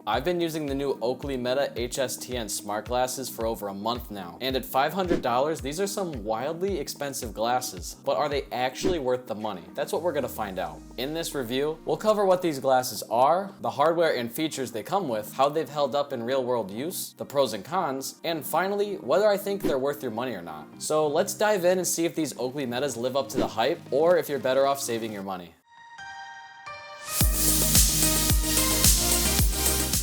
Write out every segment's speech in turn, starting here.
I've been using the new Oakley Meta HSTN Smart Glasses for over a month now, and at $500, these are some wildly expensive glasses, but are they actually worth the money? That's what we're gonna find out. In this review, we'll cover what these glasses are, the hardware and features they come with, how they've held up in real-world use, the pros and cons, and finally, whether I think they're worth your money or not. So let's dive in and see if these Oakley Metas live up to the hype, or if you're better off saving your money.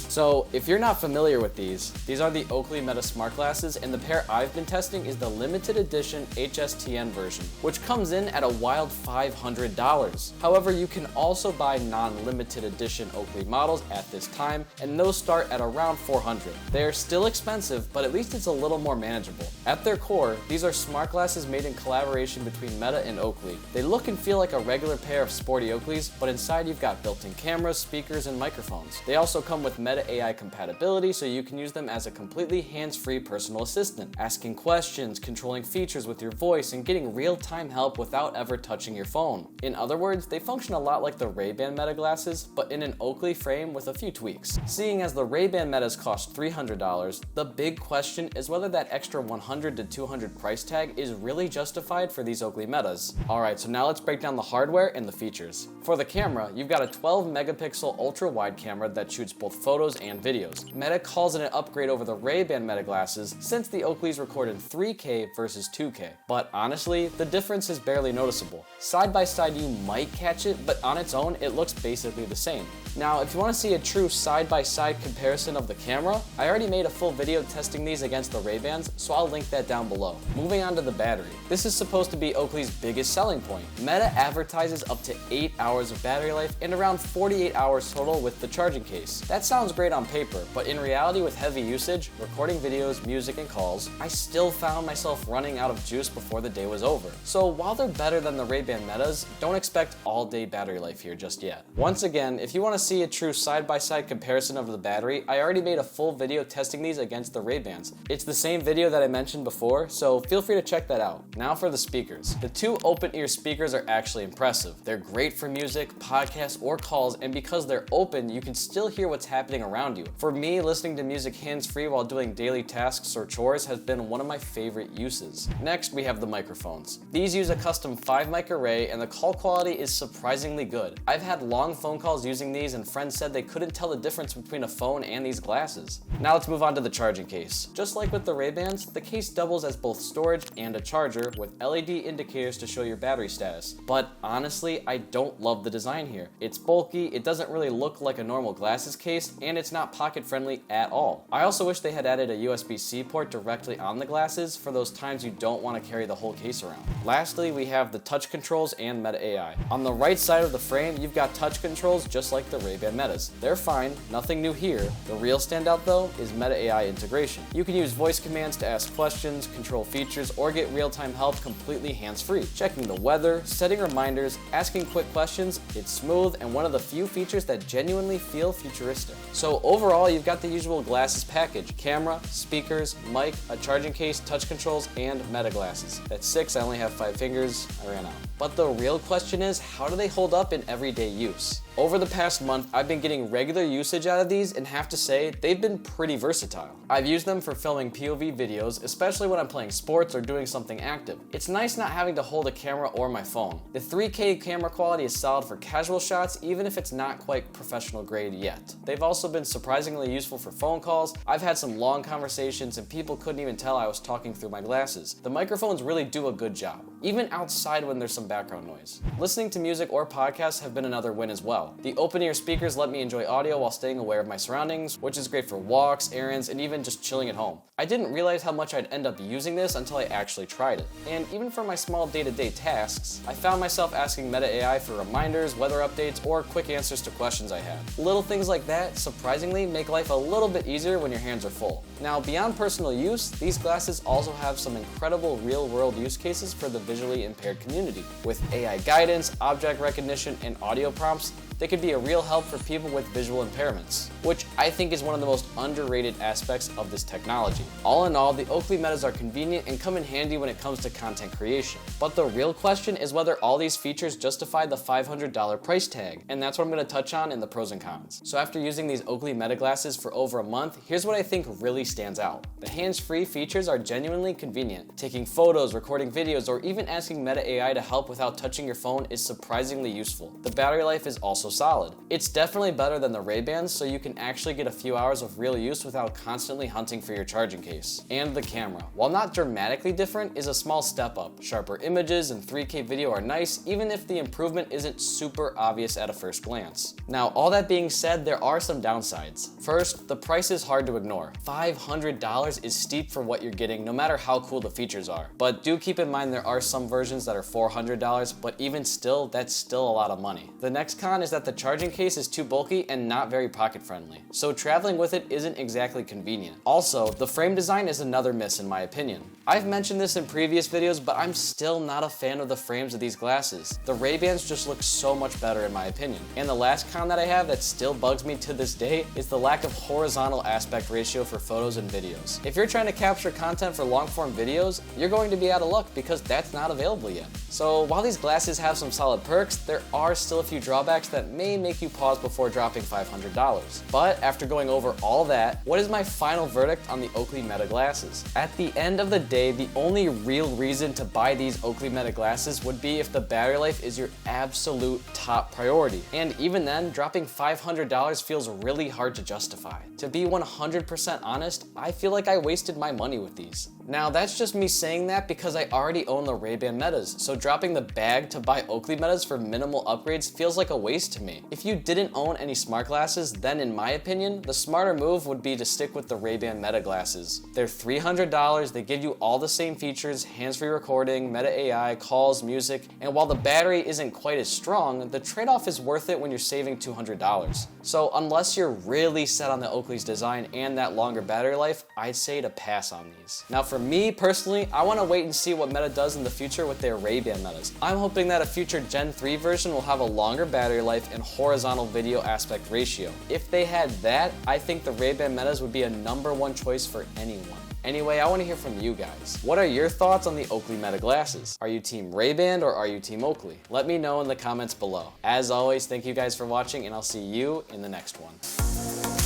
So if you're not familiar with these are the Oakley Meta Smart Glasses, and the pair I've been testing is the limited edition HSTN version, which comes in at a wild $500. However, you can also buy non-limited edition Oakley models at this time, and those start at around $400. They're still expensive, but at least it's a little more manageable. At their core, these are smart glasses made in collaboration between Meta and Oakley. They look and feel like a regular pair of sporty Oakleys, but inside you've got built-in cameras, speakers, and microphones. They also come with Meta AI compatibility, so you can use them as a completely hands-free personal assistant, asking questions, controlling features with your voice, and getting real-time help without ever touching your phone. In other words, they function a lot like the Ray-Ban Meta glasses, but in an Oakley frame with a few tweaks. Seeing as the Ray-Ban Metas cost $300, the big question is whether that extra $100 to $200 price tag is really justified for these Oakley Metas. Alright, so now let's break down the hardware and the features. For the camera, you've got a 12 megapixel ultra-wide camera that shoots both photos and videos. Meta calls it an upgrade over the Ray-Ban Meta glasses since the Oakleys record in 3K versus 2K. But honestly, the difference is barely noticeable. Side by side you might catch it, but on its own it looks basically the same. Now, if you want to see a true side-by-side comparison of the camera, I already made a full video testing these against the Ray-Bans, so I'll link that down below. Moving on to the battery. This is supposed to be Oakley's biggest selling point. Meta advertises up to 8 hours of battery life and around 48 hours total with the charging case. That sounds great on paper, but in reality with heavy usage, recording videos, music, and calls, I still found myself running out of juice before the day was over. So while they're better than the Ray-Ban Metas, don't expect all-day battery life here just yet. Once again, if you want to see a true side-by-side comparison of the battery, I already made a full video testing these against the Ray-Bans. It's the same video that I mentioned before, so feel free to check that out. Now for the speakers. The two open-ear speakers are actually impressive. They're great for music, podcasts, or calls, and because they're open, you can still hear what's happening around you. For me, listening to music hands-free while doing daily tasks or chores has been one of my favorite uses. Next, we have the microphones. These use a custom 5-mic array, and the call quality is surprisingly good. I've had long phone calls using these, and friends said they couldn't tell the difference between a phone and these glasses. Now let's move on to the charging case. Just like with the Ray-Bans, the case doubles as both storage and a charger with LED indicators to show your battery status. But honestly, I don't love the design here. It's bulky, it doesn't really look like a normal glasses case, and it's not pocket-friendly at all. I also wish they had added a USB-C port directly on the glasses for those times you don't want to carry the whole case around. Lastly, we have the touch controls and Meta AI. On the right side of the frame, you've got touch controls just like the Ray-Ban Metas. They're fine, nothing new here. The real standout though is Meta AI integration. You can use voice commands to ask questions, control features, or get real-time help completely hands-free. Checking the weather, setting reminders, asking quick questions, it's smooth and one of the few features that genuinely feel futuristic. So overall, you've got the usual glasses package: camera, speakers, mic, a charging case, touch controls, and Meta glasses. That's 6, I only have 5 fingers, I ran out. But the real question is, how do they hold up in everyday use? Over the past month, I've been getting regular usage out of these and have to say, they've been pretty versatile. I've used them for filming POV videos, especially when I'm playing sports or doing something active. It's nice not having to hold a camera or my phone. The 3K camera quality is solid for casual shots, even if it's not quite professional grade yet. They've also been surprisingly useful for phone calls. I've had some long conversations and people couldn't even tell I was talking through my glasses. The microphones really do a good job, even outside when there's some background noise. Listening to music or podcasts have been another win as well. The open-ear speakers let me enjoy audio while staying aware of my surroundings, which is great for walks, errands, and even just chilling at home. I didn't realize how much I'd end up using this until I actually tried it. And even for my small day-to-day tasks, I found myself asking Meta AI for reminders, weather updates, or quick answers to questions I had. Little things like that, surprisingly, make life a little bit easier when your hands are full. Now, beyond personal use, these glasses also have some incredible real-world use cases for the visually impaired community. With AI guidance, object recognition, and audio prompts, they could be a real help for people with visual impairments, which I think is one of the most underrated aspects of this technology. All in all, the Oakley Metas are convenient and come in handy when it comes to content creation. But the real question is whether all these features justify the $500 price tag, and that's what I'm going to touch on in the pros and cons. So after using these Oakley Meta glasses for over a month, here's what I think really stands out. The hands-free features are genuinely convenient. Taking photos, recording videos, or even asking Meta AI to help without touching your phone is surprisingly useful. The battery life is also solid. It's definitely better than the Ray-Bans, so you can actually get a few hours of real use without constantly hunting for your charging case. And the camera, while not dramatically different, is a small step up. Sharper images and 3K video are nice, even if the improvement isn't super obvious at a first glance. Now, all that being said, there are some downsides. First, the price is hard to ignore. $500 is steep for what you're getting, no matter how cool the features are. But do keep in mind there are some versions that are $400, but even still, that's still a lot of money. The next con is that the charging case is too bulky and not very pocket friendly, so traveling with it isn't exactly convenient. Also, the frame design is another miss in my opinion. I've mentioned this in previous videos, but I'm still not a fan of the frames of these glasses. The Ray-Bans just look so much better in my opinion. And the last con that I have that still bugs me to this day is the lack of horizontal aspect ratio for photos and videos. If you're trying to capture content for long-form videos, you're going to be out of luck because that's not available yet. So while these glasses have some solid perks, there are still a few drawbacks that may make you pause before dropping $500. But after going over all that, what is my final verdict on the Oakley Meta glasses? At the end of the day, the only real reason to buy these Oakley Meta glasses would be if the battery life is your absolute top priority. And even then, dropping $500 feels really hard to justify. To be 100% honest, I feel like I wasted my money with these. Now, that's just me saying that because I already own the Ray-Ban Metas, so dropping the bag to buy Oakley Metas for minimal upgrades feels like a waste to me. If you didn't own any smart glasses, then in my opinion, the smarter move would be to stick with the Ray-Ban Meta glasses. They're $300, they give you all the same features, hands-free recording, Meta AI, calls, music, and while the battery isn't quite as strong, the trade-off is worth it when you're saving $200. So unless you're really set on the Oakley's design and that longer battery life, I'd say to pass on these. Now for me personally, I want to wait and see what Meta does in the future with their Ray-Ban Metas. I'm hoping that a future Gen 3 version will have a longer battery life and horizontal video aspect ratio. If they had that, I think the Ray-Ban Metas would be a #1 choice for anyone. Anyway, I want to hear from you guys. What are your thoughts on the Oakley Meta glasses? Are you Team Ray-Ban or are you Team Oakley? Let me know in the comments below. As always, thank you guys for watching and I'll see you in the next one.